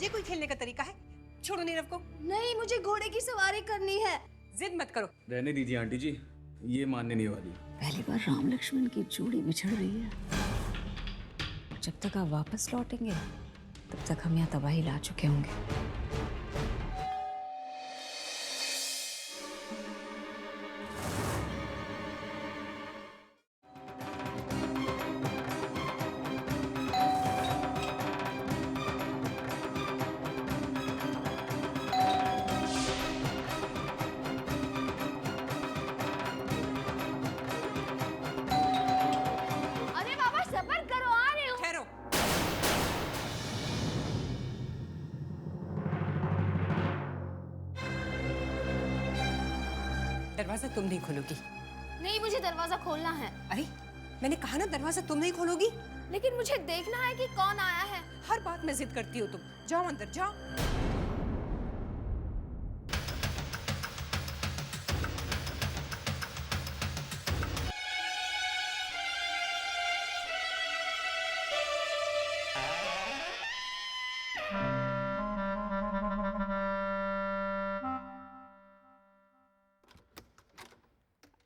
ये कोई खेलने का तरीका है? छोड़ो नीरव को। नहीं, मुझे घोड़े की सवारी करनी है। जिद मत करो। रहने दीजिए आंटी जी, ये मानने नहीं वाली। पहली बार राम लक्ष्मण की जोड़ी बिछड़ रही है। जब तक आप वापस लौटेंगे तब तक हम यहाँ तबाही ला चुके होंगे। अरे बाबा सब्र करो, आ रही हूँ। ठहरो। दरवाजा तुम नहीं खोलोगी। नहीं, मुझे दरवाजा खोलना है। अरे मैंने कहा ना, दरवाजा तुम नहीं खोलोगी। लेकिन मुझे देखना है कि कौन आया है। हर बात में जिद करती हो तुम। जाओ अंदर जाओ।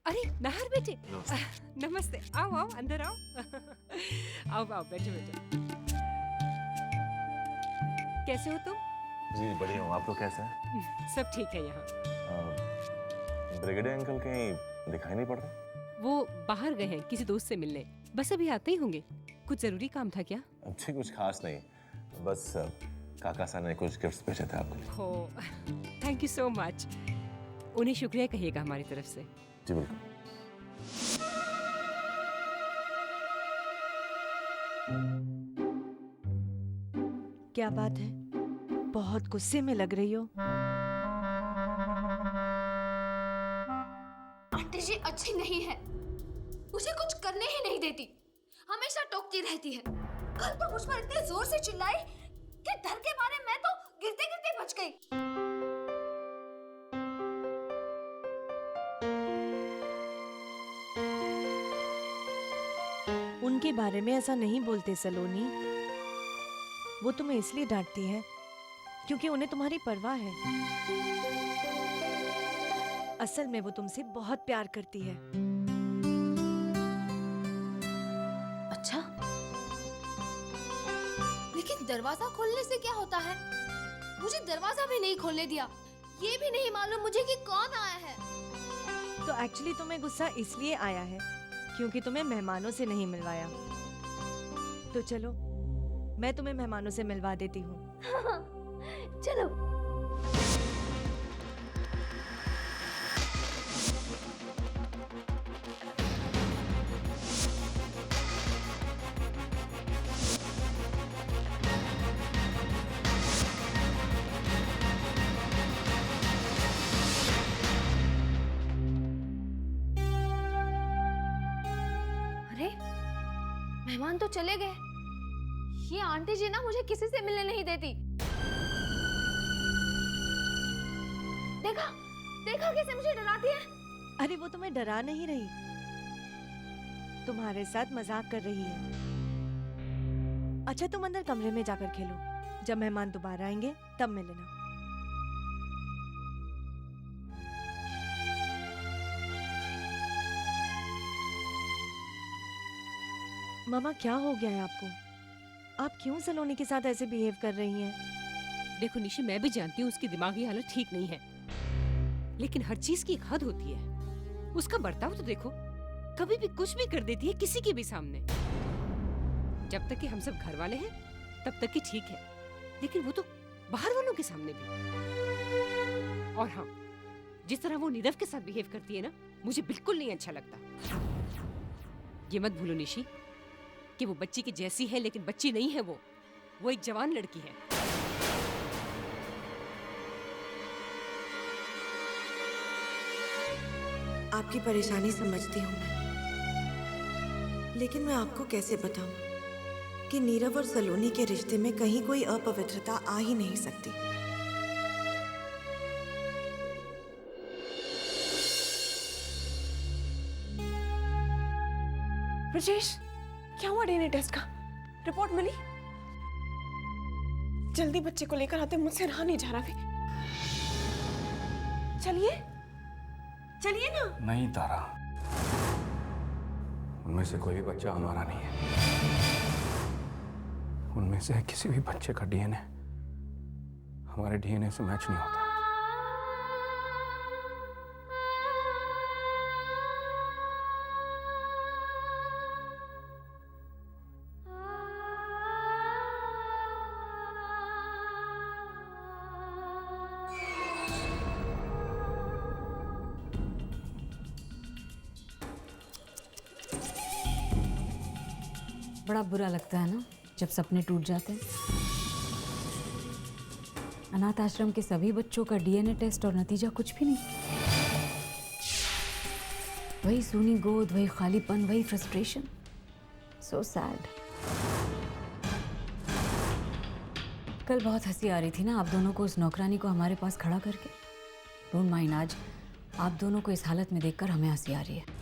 अरे नाहर बेटे, नमस्ते। आओ आओ अंदर आओ। आओ आओ, बैठो बैठो। कैसे हो तुम? जी बढ़िया हूँ, आप लोग कैसे हैं? सब ठीक है यहाँ। ब्रिगेडियर अंकल कहीं दिखाई नहीं पड़ रहे? वो बाहर गए हैं किसी दोस्त से मिलने, बस अभी आते ही होंगे। कुछ जरूरी काम था क्या? जी कुछ खास नहीं, बस काका साहब ने कुछ गिफ्ट्स भेजे थे आपके लिए। हो, थैंक यू सो मच। उन्हें शुक्रिया कहिएगा हमारी तरफ से। जी बिल्कुल। क्या बात है, बहुत गुस्से में लग रही हो। आंटी जी अच्छी नहीं है, मुझे कुछ करने ही नहीं देती, हमेशा टोकती रहती है। कल तो मुझ पर इतने जोर से चिल्लाई कि डर के मारे मैं तो गिरते गिरते बच गई। उनके बारे में ऐसा नहीं बोलते सलोनी। वो तुम्हें इसलिए डांटती है क्योंकि उन्हें तुम्हारी परवाह है। असल में वो तुमसे बहुत प्यार करती है। अच्छा, लेकिन दरवाजा खोलने से क्या होता है? मुझे दरवाजा भी नहीं खोलने दिया। ये भी नहीं मालूम मुझे कि कौन आया है। तो एक्चुअली तुम्हें गुस्सा इसलिए आया है क्योंकि तुम्हें मेहमानों से नहीं मिलवाया। तो चलो, मैं तुम्हें मेहमानों से मिलवा देती हूँ। चलो। अरे मेहमान तो चले गए। ये आंटी जी ना मुझे किसी से मिलने नहीं देती। देखा देखा कैसे मुझे डराती है। अरे वो तुम्हें डरा नहीं रही, तुम्हारे साथ मजाक कर रही है। अच्छा तुम अंदर कमरे में जाकर खेलो, जब मेहमान दोबारा आएंगे तब मिलना। मामा क्या हो गया है आपको? आप क्यों सलोनी के साथ ऐसे बिहेव कर रही हैं? देखो निशी, मैं भी जानती हूँ उसकी दिमागी हालत ठीक नहीं है, लेकिन हर चीज की एक हद होती है। उसका बर्ताव तो देखो, कभी भी कुछ भी कर देती है किसी के भी सामने। जब तक कि हम सब घर वाले हैं तब तक कि ठीक है, लेकिन वो तो बाहर वालों के सामने भी। और हाँ, जिस तरह वो नीरव के साथ बिहेव करती है ना, मुझे बिल्कुल नहीं अच्छा लगता। ये मत भूलो निशी कि वो बच्ची की जैसी है, लेकिन बच्ची नहीं है। वो एक जवान लड़की है। आपकी परेशानी समझती हूँ मैं, लेकिन मैं आपको कैसे बताऊं कि नीरव और सलोनी के रिश्ते में कहीं कोई अपवित्रता आ ही नहीं सकती। ब्रजेश, क्या हुआ डीएनए टेस्ट का? रिपोर्ट मिली? जल्दी बच्चे को लेकर आते, मुझसे रहा नहीं जा रहा भी। चलिए चलिए ना। नहीं तारा, उनमें से कोई भी बच्चा हमारा नहीं है। उनमें से किसी भी बच्चे का डीएनए हमारे डीएनए से मैच नहीं होता। बड़ा बुरा लगता है ना जब सपने टूट जाते हैं। अनाथ आश्रम के सभी बच्चों का डीएनए टेस्ट और नतीजा कुछ भी नहीं। वही सूनी गोद, वही खालीपन, वही फ्रस्ट्रेशन। So sad. कल बहुत हंसी आ रही थी ना आप दोनों को, उस नौकरानी को हमारे पास खड़ा करके। डोंट माइंड, आज आप दोनों को इस हालत में देखकर हमें हंसी आ रही है।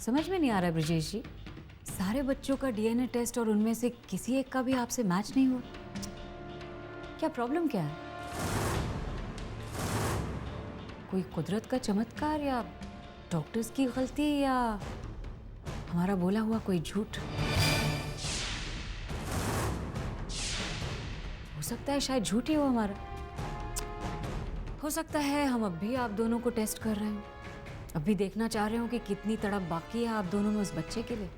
समझ में नहीं आ रहा ब्रिजेश जी, सारे बच्चों का डीएनए टेस्ट और उनमें से किसी एक का भी आपसे मैच नहीं हुआ। क्या प्रॉब्लम क्या है? कोई कुदरत का चमत्कार या डॉक्टर्स की गलती या हमारा बोला हुआ कोई झूठ? हो सकता है शायद झूठ ही हो हमारा। हो सकता है हम अब भी आप दोनों को टेस्ट कर रहे हैं, अब भी देखना चाह रहे हो कि कितनी तड़प बाकी है आप दोनों में उस बच्चे के लिए।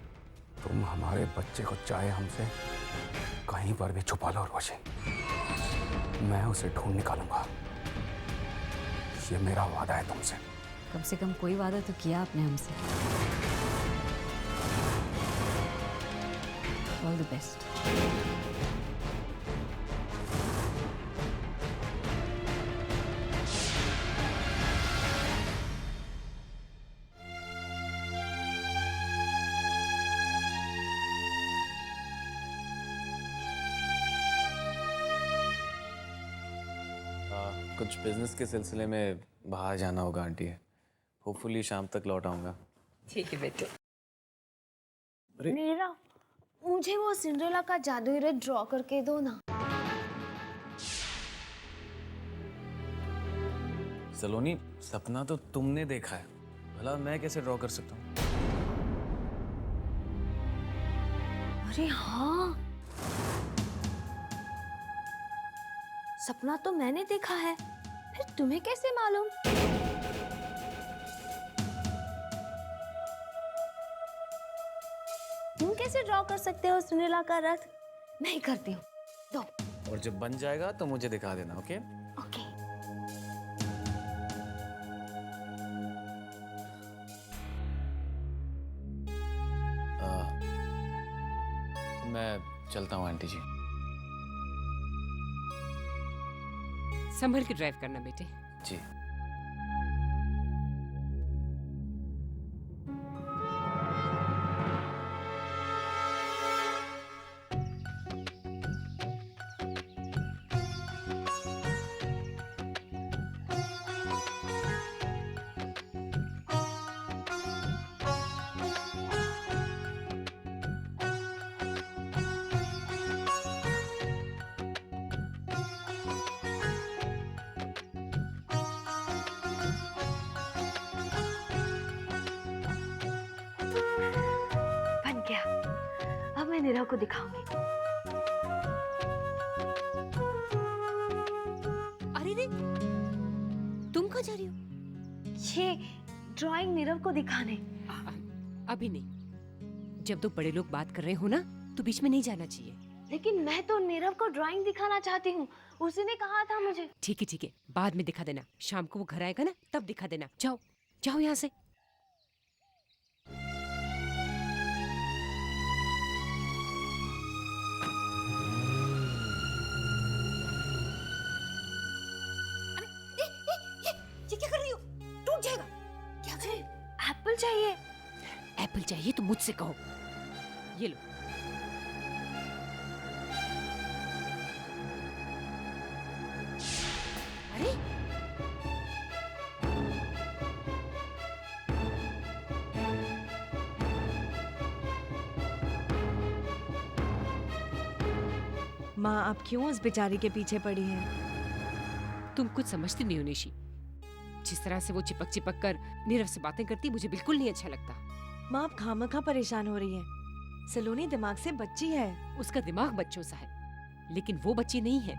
तुम हमारे बच्चे को चाहे हमसे कहीं पर भी छुपा लो रोशी, मैं उसे ढूंढ निकालूंगा। ये मेरा वादा है तुमसे। कम से कम कोई वादा तो किया आपने हमसे। All the best. कुछ बिजनेस के सिलसिले में बाहर जाना होगा आंटी। होपफुली शाम तक लौट आऊँगा। ठीक है बेटे। नीरा, मुझे वो सिंड्रेला का जादुई रथ ड्रॉ करके दो ना। सलोनी, सपना तो तुमने देखा है, भला मैं कैसे ड्रॉ कर सकता हूँ? अरे हाँ, सपना तो मैंने देखा है, फिर तुम्हें कैसे मालूम? तुम कैसे ड्रॉ कर सकते हो सिंड्रेला का रथ? मैं ही करती हूँ, दो। और जब बन जाएगा तो मुझे दिखा देना, ओके? ओके। मैं चलता हूँ आंटी जी। संभल के ड्राइव करना बेटे। जी। बन गया। अब मैं नीरव को दिखाऊंगी। अरे रे, तुम कहाँ जा रही हो? ये ड्राइंग नीरव को दिखाने। अभी नहीं, जब दो बड़े लोग बात कर रहे हो ना तो बीच में नहीं जाना चाहिए। लेकिन मैं तो नीरव को ड्राइंग दिखाना चाहती हूँ, उसी ने कहा था मुझे। ठीक है, बाद में दिखा देना। शाम को वो घर आएगा ना तब दिखा देना। जाओ जाओ यहाँ से। ये क्या कर रही हो? टूट जाएगा। क्या करे? एप्पल चाहिए। एप्पल चाहिए तो मुझसे कहो। ये लो। अरे माँ आप क्यों उस बेचारी के पीछे पड़ी हैं? तुम कुछ समझती नहीं हो निशी। जिस तरह से वो चिपक चिपक कर नीरव से बातें करती मुझे बिल्कुल नहीं अच्छा लगता। माँ आप खामखा परेशान हो रही हैं। सलोनी दिमाग से बच्ची है। उसका दिमाग बच्चों सा है, लेकिन वो बच्ची नहीं है।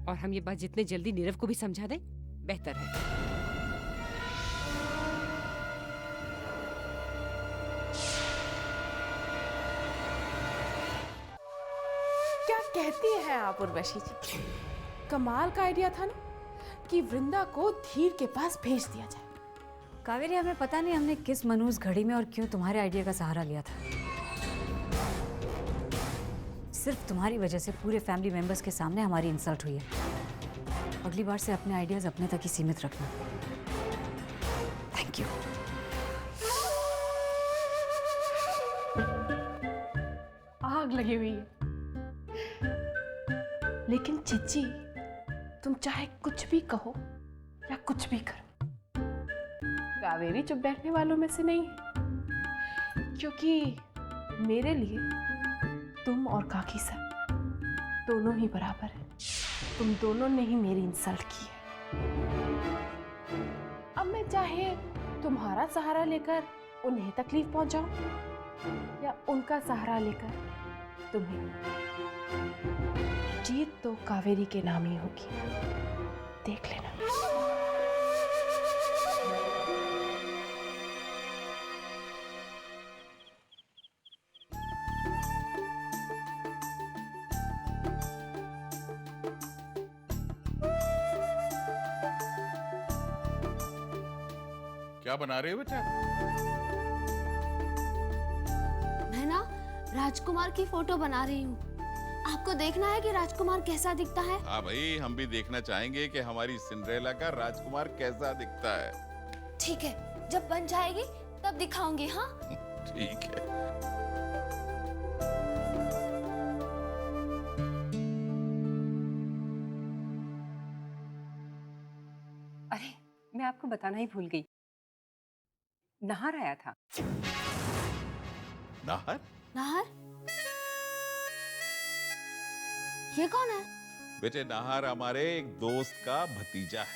और हम ये बात जितने जल्दी नीरव को भी समझा दें बेहतर है। क्या कहती हैं आप उर्वशी जी? कमाल का आइडिया था ना कि वृंदा को धीर के पास भेज दिया जाए। कावेरी, हमें पता नहीं हमने किस मनूस घड़ी में और क्यों तुम्हारे आइडिया का सहारा लिया था। सिर्फ तुम्हारी वजह से पूरे फैमिली मेंबर्स के सामने हमारी इंसल्ट हुई है। अगली बार से अपने आइडियाज अपने तक ही सीमित रखना। Thank you. आग लगी हुई है। लेकिन चिच्ची, तुम चाहे कुछ भी कहो या कुछ भी करो, कावेरी चुप बैठने वालों में से नहीं है। क्योंकि मेरे लिए तुम और काकी सर दोनों ही बराबर हैं। तुम दोनों ने ही मेरी इंसल्ट की है। अब मैं चाहे तुम्हारा सहारा लेकर उन्हें तकलीफ पहुंचाऊं या उनका सहारा लेकर तुम्हें, जीत तो कावेरी के नाम ही होगी। देख लेना। क्या बना रहे हो बेटा? मैं ना राजकुमार की फोटो बना रही हूँ। आपको देखना है कि राजकुमार कैसा दिखता है। हाँ भाई, हम भी देखना चाहेंगे कि हमारी सिंड्रेला का राजकुमार कैसा दिखता है। ठीक है, जब बन जाएगी तब दिखाऊंगी। हाँ ठीक है। अरे मैं आपको बताना ही भूल गई, नाहर आया था। नाहर? नाहर? ये कौन है? बेटे, नाहर हमारे एक दोस्त का भतीजा है।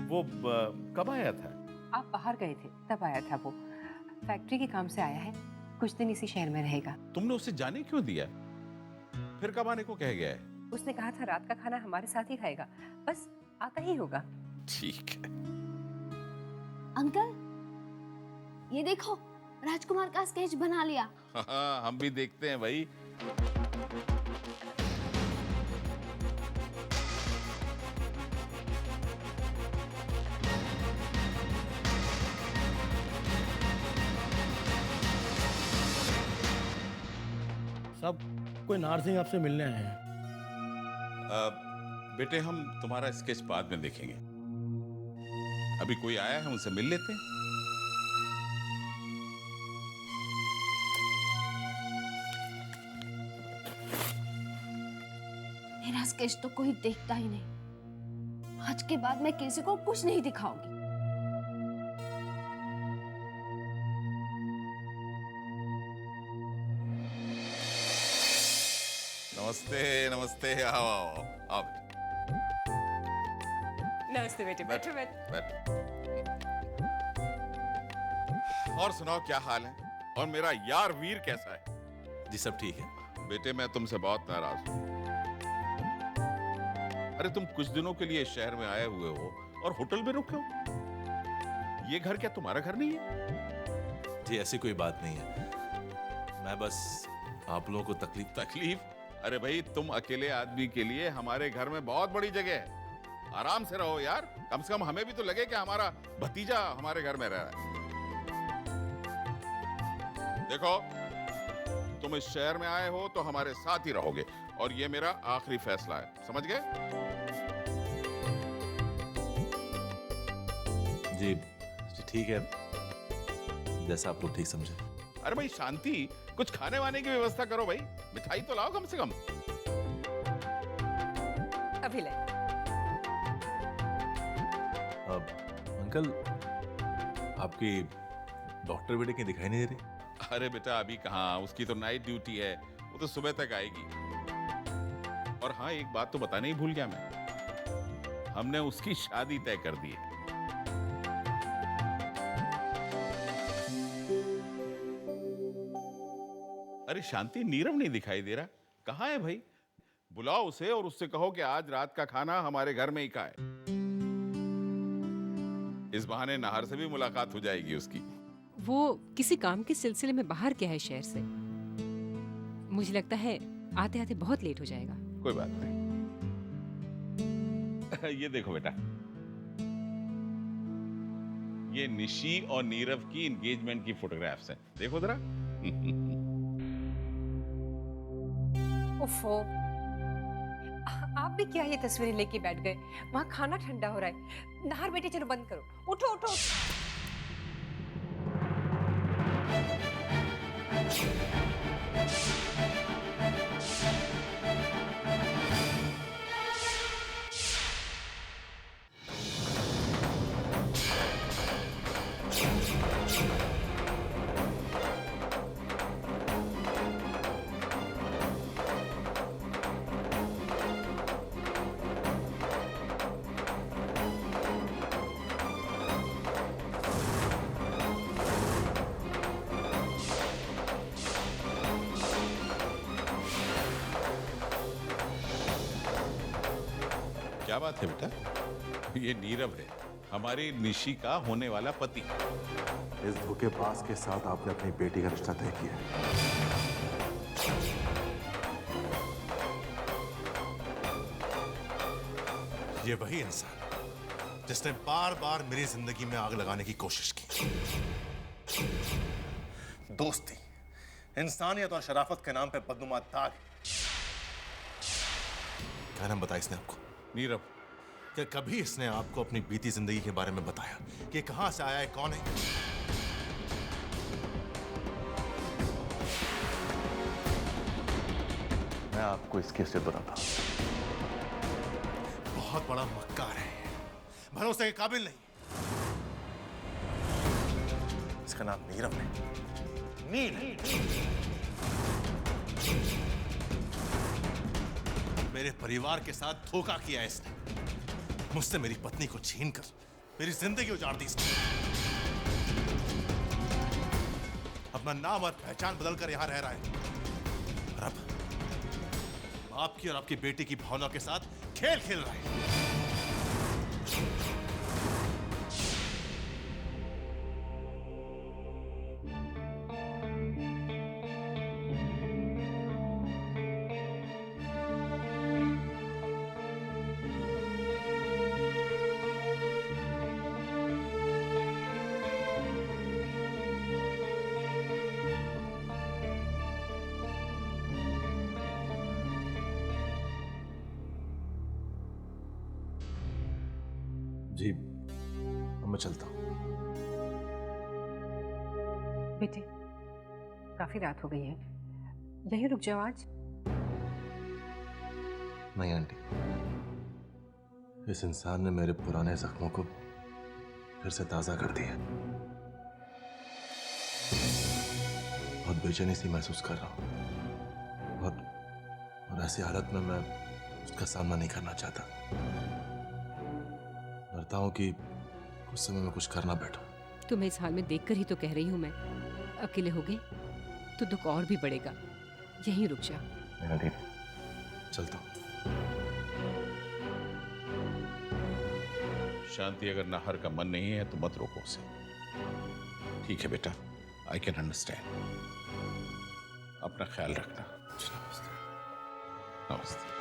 वो कब आया था? आप बाहर गए थे तब आया था। वो फैक्ट्री के काम से आया है, कुछ दिन इसी शहर में रहेगा। तुमने उसे जाने क्यों दिया? फिर कब आने को कह गया है? उसने कहा था रात का खाना हमारे साथ ही खाएगा, बस आता ही होगा। ठीक है। अंकल, ये देखो, राजकुमार का स्केच बना लिया। हाँ, हम भी देखते हैं भाई। सब कोई नाहर सिंह आपसे मिलने आए हैं। बेटे, हम तुम्हारा स्केच बाद में देखेंगे। अभी कोई आया है, उनसे मिल लेते हैं। मेरा स्केच तो कोई देखता ही नहीं। आज के बाद मैं किसी को कुछ नहीं दिखाऊंगी। नमस्ते नमस्ते, आओ आओ आओ बेटे। नमस्ते बेटे, बैठो बैठो। बैठ। और सुनाओ, क्या हाल है? और मेरा यार वीर कैसा है? जी सब ठीक है। बेटे, मैं तुमसे बहुत नाराज हूं। अरे, तुम कुछ दिनों के लिए शहर में आए हुए हो और होटल में रुके हो। ये घर क्या तुम्हारा घर नहीं है? जी ऐसी कोई बात नहीं है, मैं बस आप लोगों को तकलीफ। अरे भाई, तुम अकेले आदमी के लिए हमारे घर में बहुत बड़ी जगह है। आराम से रहो यार, कम से कम हमें भी तो लगे कि हमारा भतीजा हमारे घर में रह रहा है। देखो, तुम इस शहर में आए हो तो हमारे साथ ही रहोगे, और ये मेरा आखिरी फैसला है, समझ गए? जी ठीक है, जैसा आप लोग ठीक समझे। अरे भाई शांति, कुछ खाने वाने की व्यवस्था करो भाई, मिठाई तो लाओ कम से कम। अभी ले। अंकल, आपकी डॉक्टर बेटे कहीं दिखाई नहीं दे रही? अरे बेटा अभी कहाँ, उसकी तो नाइट ड्यूटी है, वो तो सुबह तक आएगी। और हाँ, एक बात तो बताने ही भूल गया मैं, हमने उसकी शादी तय कर दी है। अरे शांति, नीरव नहीं दिखाई दे रहा, कहाँ है भाई? बुलाओ उसे और उससे कहो कि आज रात का खाना हमारे घर में ही खाए। इस बहाने नाहर से भी मुलाकात हो जाएगी उसकी। वो किसी काम के सिलसिले में बाहर गया है शहर से। मुझे लगता है आते आते बहुत लेट हो जाएगा। कोई बात नहीं। ये देखो बेटा, ये निशी और नीरव की एंगेजमेंट की फोटोग्राफ्स हैं, देखो जरा। ओफो, आप भी क्या ये तस्वीरें लेके बैठ गए? वहाँ खाना ठंडा हो रहा है। नाहर बेटे चलो बंद करो, उठो उठो। क्या बात है बेटा? ये नीरव है, हमारी निशी का होने वाला पति। इस धोखेबाज के साथ आपने अपनी बेटी का रिश्ता तय किया। ये वही इंसान जिसने बार बार मेरी जिंदगी में आग लगाने की कोशिश की। दोस्ती, इंसानियत और शराफत के नाम पे बदनुमा दाग। क्या नाम बताया इसने आपको? नीरव। क्या कभी इसने आपको अपनी बीती जिंदगी के बारे में बताया कि कहां से आया है, कौन है? मैं आपको इस केस से डराता। बहुत बड़ा मक्कार है, भरोसे के काबिल नहीं। इसका नाम नीरव है। मेरे परिवार के साथ धोखा किया है इसने। मुझसे मेरी पत्नी को छीनकर मेरी जिंदगी उजाड़ दी इसने। अपना नाम और पहचान बदलकर यहां रह रहा है। और अब आपकी और आपकी बेटी की भावना के साथ खेल खेल रहा है। जी, अब मैं चलता हूं। बेटे, काफी रात हो गई है, यहीं रुक जाओ आज। नहीं आंटी, इस इंसान ने मेरे पुराने जख्मों को फिर से ताजा कर दिया। बहुत बेचैनी सी महसूस कर रहा हूं। और ऐसी हालत में मैं उसका सामना नहीं करना चाहता। डरता हूं कि कुछ समय में कुछ करना बैठूं। तुम्हें इस हाल में देखकर ही तो कह रही हूँ मैं, अकेले हो गए तो दुख और भी बढ़ेगा। यहीं रुक जा। नहीं, चलता हूं। शांति, अगर नाहर का मन नहीं है तो मत रोको उसे। ठीक है बेटा, आई कैन अंडरस्टैंड। अपना ख्याल रखना। नमस्ते। नमस्ते।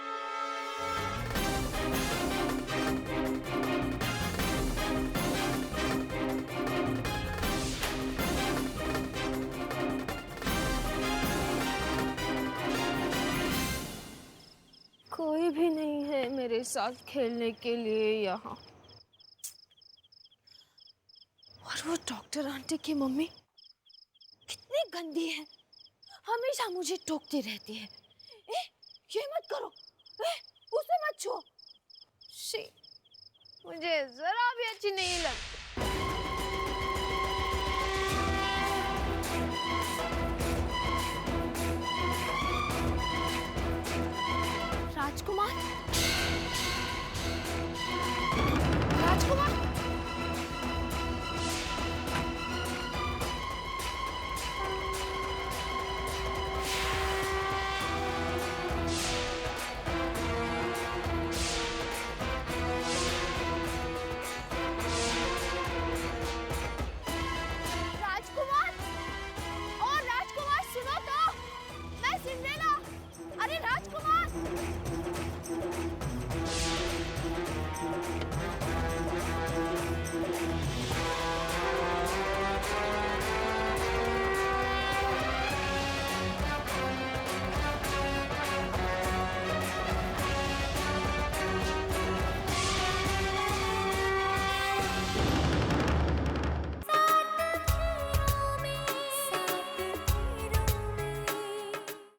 कोई भी नहीं है मेरे साथ खेलने के लिए यहाँ। और वो डॉक्टर आंटी की मम्मी कितनी गंदी है, हमेशा मुझे टोकती रहती है। ये मत करो, उसे मत छुओ। शी, मुझे जरा भी अच्छी नहीं लगती।